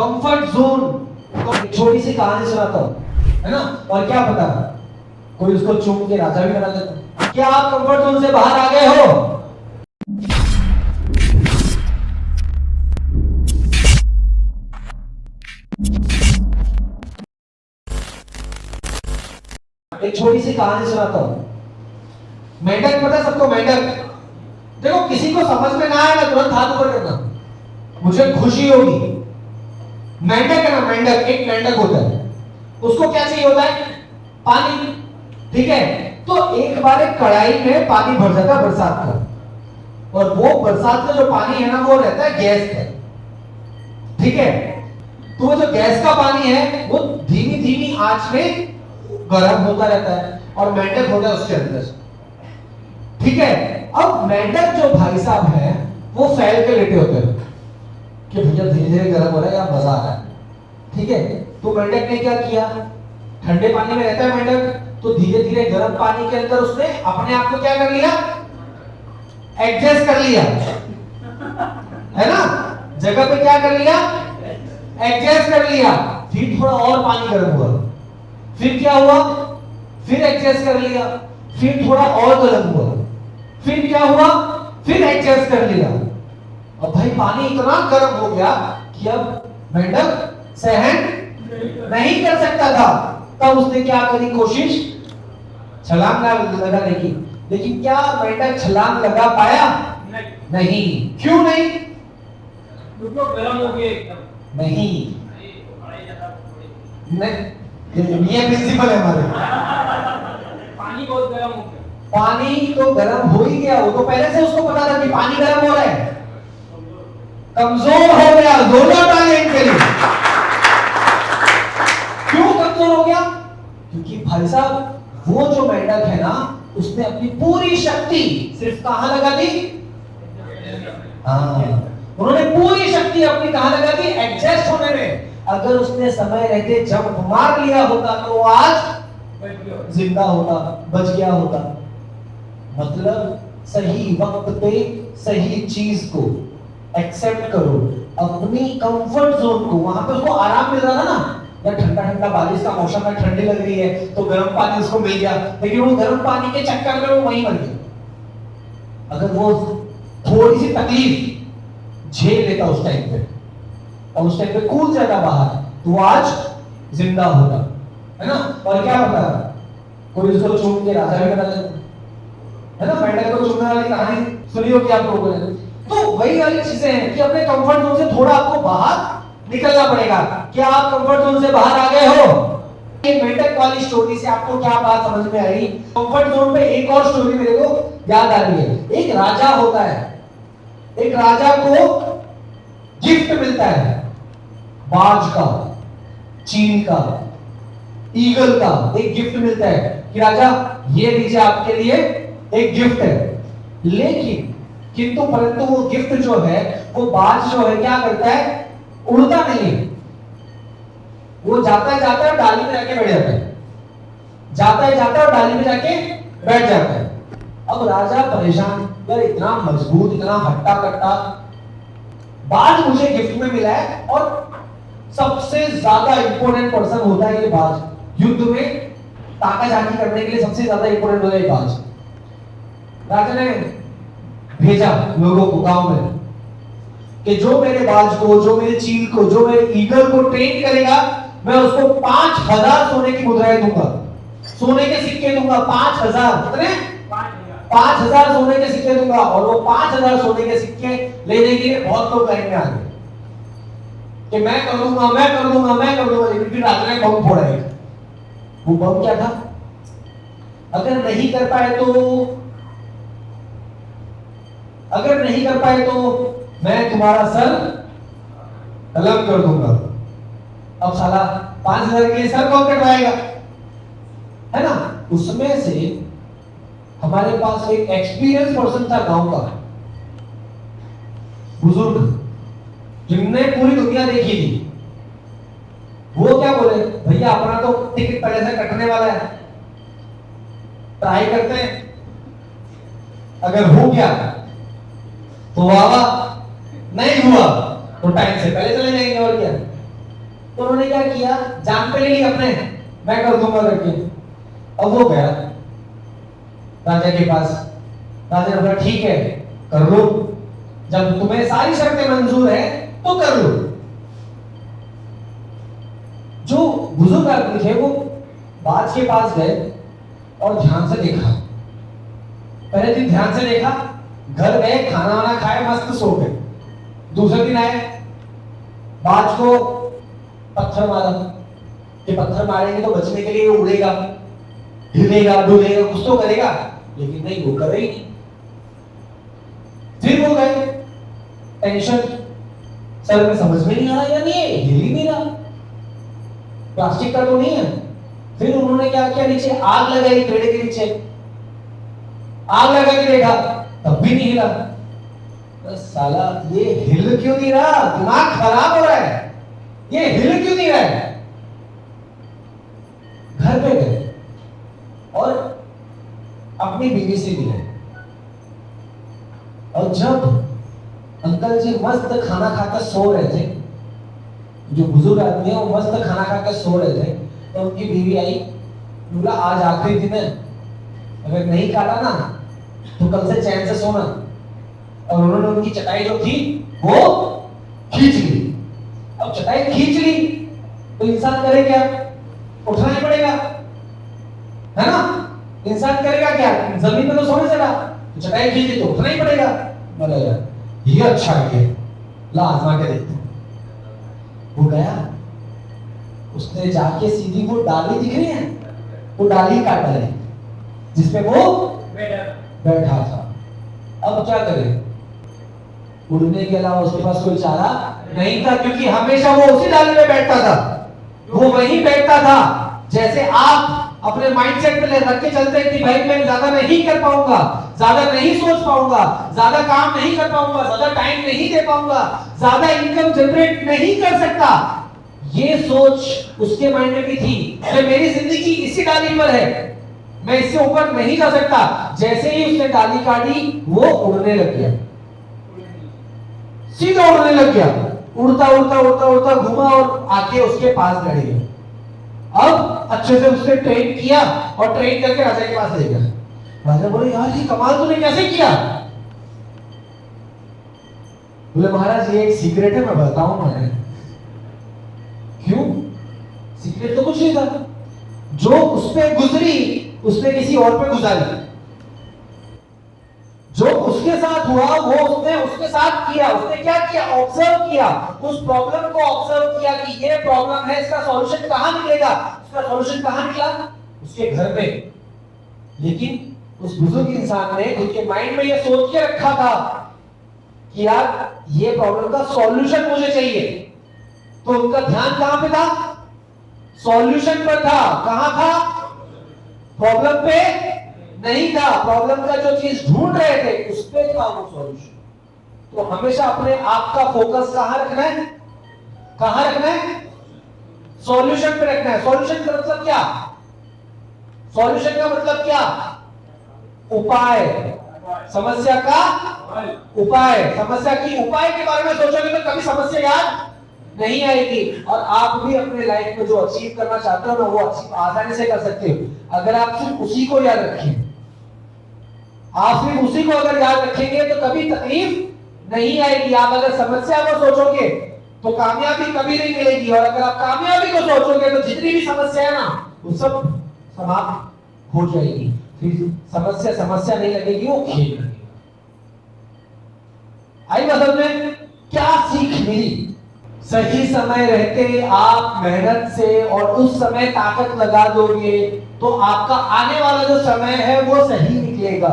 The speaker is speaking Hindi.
कंफर्ट जोन को एक छोटी सी कहानी सुनाता हूं, है ना। और क्या पता कोई उसको चूम के राजा भी बना देता। क्या आप कंफर्ट जोन से बाहर आ गए हो? एक छोटी सी कहानी सुनाता हूं। मेंढक पता है सबको? मेंढक देखो, किसी को समझ में ना आए ना तुरंत हाथ ऊपर करना, मुझे खुशी होगी। मेंढक है ना, मेंढक, एक मेंढक होता है, उसको क्या चाहिए होता है? पानी, ठीक है। तो एक बार एक कढ़ाई में पानी भर जाता है बरसात का, और वो बरसात का जो पानी है ना वो रहता है गैस का, ठीक है। तो वो जो गैस का पानी है वो धीमी धीमी आंच में गर्म होता रहता है, और मेंढक होता है उसके अंदर, ठीक है। अब मेंढक जो भाई साहब है वो फैल के लेटे होते हैं कि भैया धीरे धीरे गर्म हो रहा है या मजा आ रहा है, ठीक है। तो मेंढक ने क्या किया, ठंडे पानी में रहता है मेंढक, तो धीरे धीरे गर्म पानी के अंदर उसने अपने आप को क्या कर लिया, एडजस्ट कर लिया, है ना। जगह पे क्या कर लिया, एडजस्ट कर लिया। फिर थोड़ा और पानी गर्म हुआ, फिर क्या हुआ, फिर एडजस्ट कर लिया, फिर थोड़ा और गर्म हुआ, फिर क्या हुआ, फिर एडजस्ट कर लिया। अब भाई पानी इतना गर्म हो गया कि अब मेंढक सहन नहीं कर सकता था। तब उसने क्या करी, कोशिश छलांग लगाने की, लेकिन क्या मेंढक छलांग लगा पाया? नहीं। क्यों नहीं? गर्म हो गया एकदम। नहीं, ये प्रिंसिपल है हमारे। पानी बहुत गर्म हो गया। पानी तो गर्म हो ही गया, वो तो पहले से उसको पता था कि पानी गर्म हो रहा है। कमजोर हो गया, दोनों टांगे इनके लिए। क्यों कमजोर हो गया? क्योंकि भाई साहब वो जो मेंढक है ना, उसने अपनी पूरी शक्ति सिर्फ कहां लगा दी? उन्होंने पूरी शक्ति अपनी कहां लगा दी? एडजस्ट होने में। अगर उसने समय रहते जब मार लिया होता तो वो आज जिंदा होता, बच गया होता। मतलब सही वक्त पे सही चीज को एक्सेप्ट करो, अपनी कंफर्ट जोन को। वहां पे उसको आराम मिल रहा था ना, या ठंडा ठंडा बारिश का मौसम है, ठंडी लग रही है तो गर्म पानी उसको मिल गया, लेकिन वो गर्म पानी के चक्कर में वो वहीं मर गया। अगर वो थोड़ी सी तकलीफ झेल लेता उस टाइम पे, और उस टाइम पे कूद जाता बाहर, तो वो आज जिंदा होता, है ना। और क्या पता कोई उसको चूम के राजा भी बना देता, है ना। मेंढक को चूमने वाली कहानी सुनी होगी आप लोगों ने। तो वही वाली चीजें हैं कि अपने कंफर्ट जोन से थोड़ा आपको बाहर निकलना पड़ेगा। क्या आप कंफर्ट जोन से बाहर आ गए हो? ये मेंढक वाली स्टोरी से आपको क्या बात समझ में आई? कंफर्ट जोन पे एक और स्टोरी मेरे को याद आ रही है। एक राजा होता है, एक राजा को गिफ्ट मिलता है, बाज का, चील का, ईगल का एक गिफ्ट मिलता है कि राजा ये लीजिए आपके लिए एक गिफ्ट है। लेकिन किंतु परंतु वो गिफ्ट जो है, वो बाज जो है क्या करता है, उड़ता नहीं है। वो जाता है डाली में जाके बैठ जाता है, जाता है और डाली में जाके बैठ जाता है। अब राजा परेशान, यार इतना मजबूत, इतना हट्टा कट्टा बाज मुझे गिफ्ट में मिला है, और सबसे ज्यादा इंपॉर्टेंट पर्सन होता है ये बाज। युद्ध में ताकाझाकी करने के लिए सबसे ज्यादा इंपॉर्टेंट होता है ये बाज। राजा ने भेजा लोगों को गांव में कि जो मेरे बाज को, जो मेरे चील को, जो मेरे ईगल को ट्रेन करेगा, मैं उसको 5000 सोने की मुद्राएं दूंगा, सोने के सिक्के दूंगा। 5000 कितने? 5000 सोने के सिक्के दूंगा। और वो 5000 सोने के सिक्के लेने के लिए बहुत लोग लाइन में आ गए कि मैं कर दूंगा, मैं कर दूंगा, मैं कर दूंगा। लेकिन फिर राजा ने बम फोड़ा एक। वो बम क्या था? अगर नहीं कर पाए तो मैं तुम्हारा सर अलग कर दूंगा। अब साला 5000 के सर कौन कटवाएगा, है ना। उसमें से हमारे पास एक एक्सपीरियंस पर्सन था गांव का, बुजुर्ग, जिनने पूरी दुनिया देखी थी। वो क्या बोले, भैया अपना तो टिकट पहले से कटने वाला है, ट्राई करते हैं, अगर हो गया तो वाह, नहीं हुआ तो टाइम से पहले चले जाएंगे। और क्या, तो उन्होंने क्या किया, जान पे ले ली अपने, मैं कर दूंगा करके। अब वो गया राजा के पास, राजा ने बोला ठीक है कर लो, जब तुम्हें सारी शर्तें मंजूर है तो कर लो। जो बुजुर्ग आदमी थे वो बाज के पास गए और ध्यान से देखा, पहले दिन ध्यान से देखा, घर गए, खाना वाना खाए, मस्त सो गए। दूसरे दिन आए, बाज को पत्थर मारा कि पत्थर मारेंगे तो बचने के लिए उड़ेगा, हिलेगा डुलेगा, कुछ तो करेगा, लेकिन नहीं, वो करे ही नहीं। फिर वो गए, टेंशन, सर में समझ में नहीं आ रहा, या नहीं हिल ही नहीं रहा, प्लास्टिक का तो नहीं है। फिर उन्होंने क्या किया, नीचे आग लगाई, पेड़ के नीचे आग लगा के देखा, तब भी नहीं हिला। तो साला ये हिल क्यों नहीं रहा, दिमाग खराब हो रहा है, ये हिल क्यों नहीं रहा है। घर पे गए और अपनी बीवी से मिले, और जब अंकल जी मस्त खाना खाकर सो रहे थे, जो बुजुर्ग आदमी है वो मस्त खाना खाकर सो रहे थे, तो उनकी बीवी आई, बोला आज आखिरी दिन है, अगर नहीं काटा ना तो कल से चैन से सोना। और उन्होंने उनकी चटाई जो थी वो खींच ली। अब चटाई खींच ली तो इंसान करे क्या, उठना ही पड़ेगा, है ना। इंसान करेगा क्या, जमीन पे तो सोने से रहा, तो चटाई खींची तो उठना ही पड़ेगा। बोला यार ये अच्छा है, ला आजमा के देखते। वो गया, उसने जाके सीधी वो डाली दिख रही है, वो डाली काटा है जिसपे वो बैठा था। अब क्या करे, उड़ने के अलावा उसके पास कोई चारा नहीं था, क्योंकि हमेशा वो उसी डाली में बैठता था, वो वहीं बैठता था। जैसे आप अपने माइंडसेट पे रख के चलते हैं कि भाई मैं ज्यादा नहीं कर पाऊंगा, ज्यादा नहीं सोच पाऊंगा, ज्यादा काम नहीं कर पाऊंगा, ज्यादा टाइम नहीं दे पाऊंगा, ज्यादा इनकम जनरेट नहीं कर सकता, ये सोच उसके माइंड में भी थी कि मेरी जिंदगी इसी डाली पर है, मैं इससे ऊपर नहीं जा सकता। जैसे ही उसने डाली काटी वो उड़ने लग गया, सीधा उड़ने लग गया, उड़ता उड़ता उड़ता उड़ता घूमा और आके उसके पास बैठ गया। अब अच्छे से उसने ट्रेन किया और ट्रेन करके राजा के पास ले गया। राजा बोले यार ये कमाल तूने कैसे किया। बोले महाराज ये एक सीक्रेट है, मैं बताऊंगा। क्यों, सीक्रेट तो कुछ नहीं था, जो उस पे गुजरी उसने किसी और पे गुजारी, जो उसके साथ हुआ वो उसने उसके साथ किया। उसने क्या किया, ऑब्जर्व किया, उस प्रॉब्लम को ऑब्जर्व किया कि ये प्रॉब्लम है, इसका सॉल्यूशन कहां निकलेगा। उसका सॉल्यूशन कहां निकला, उसके घर में। लेकिन उस बुजुर्ग इंसान ने खुद के माइंड में ये सोच के रखा था कि यार ये प्रॉब्लम का सॉल्यूशन मुझे चाहिए, तो उनका ध्यान कहां पे था, सॉल्यूशन पर था। कहां था, प्रॉब्लम पे नहीं था, प्रॉब्लम का जो चीज ढूंढ रहे थे उस पे था वो सॉल्यूशन। तो हमेशा अपने आप का फोकस कहां रखना है, कहां रखना है, सॉल्यूशन पे रखना है। सॉल्यूशन का मतलब क्या, सॉल्यूशन का मतलब क्या, उपाय, समस्या का उपाय। समस्या की उपाय के बारे में सोचोगे तो कभी समस्या याद नहीं आएगी, और आप भी अपने लाइफ में जो अचीव करना चाहते हो ना वो अचीव आसानी से कर सकते हो अगर आप सिर्फ उसी को याद रखें। आप सिर्फ उसी को अगर याद रखेंगे तो कभी तकलीफ नहीं आएगी। आप अगर समस्या को सोचोगे तो कामयाबी कभी नहीं मिलेगी, और अगर आप कामयाबी को सोचोगे तो जितनी भी समस्या है ना वो सब समाप्त हो जाएगी। फिर समस्या समस्या नहीं लगेगी, वो खेल लगेगी। आई मतलब में क्या सीख मिली, सही समय रहते आप मेहनत से और उस समय ताकत लगा दोगे तो आपका आने वाला जो समय है वो सही निकलेगा।